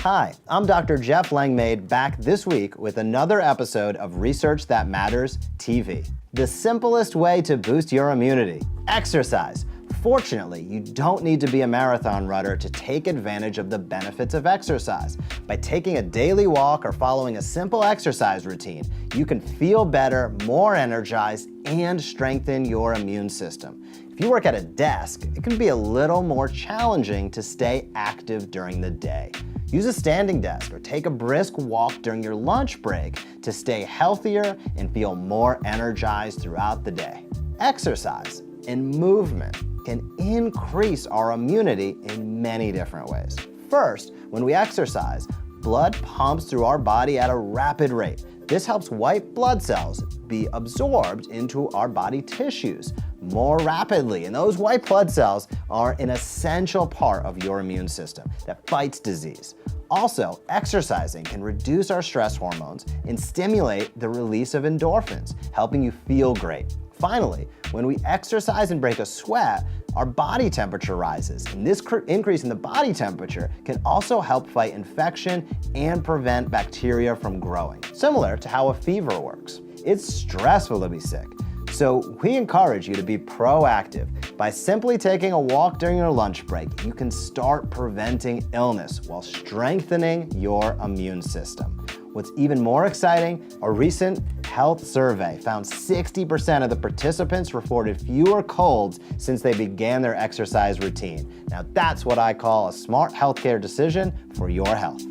Hi, I'm Dr. Jeff Langmaid, back this week with another episode of Research That Matters TV. The simplest way to boost your immunity: exercise. Fortunately, you don't need to be a marathon runner to take advantage of the benefits of exercise. By taking a daily walk or following a simple exercise routine, you can feel better, more energized, and strengthen your immune system. If you work at a desk, it can be a little more challenging to stay active during the day. Use a standing desk or take a brisk walk during your lunch break to stay healthier and feel more energized throughout the day. Exercise and movement can increase our immunity in many different ways. First, when we exercise, blood pumps through our body at a rapid rate. This helps white blood cells be absorbed into our body tissues more rapidly, and those white blood cells are an essential part of your immune system that fights disease. Also, exercising can reduce our stress hormones and stimulate the release of endorphins, helping you feel great. Finally, when we exercise and break a sweat, our body temperature rises, and this increase in the body temperature can also help fight infection and prevent bacteria from growing, similar to how a fever works. It's stressful to be sick, so we encourage you to be proactive. By simply taking a walk during your lunch break, you can start preventing illness while strengthening your immune system. What's even more exciting, a recent health survey found 60% of the participants reported fewer colds since they began their exercise routine. Now that's what I call a smart healthcare decision for your health.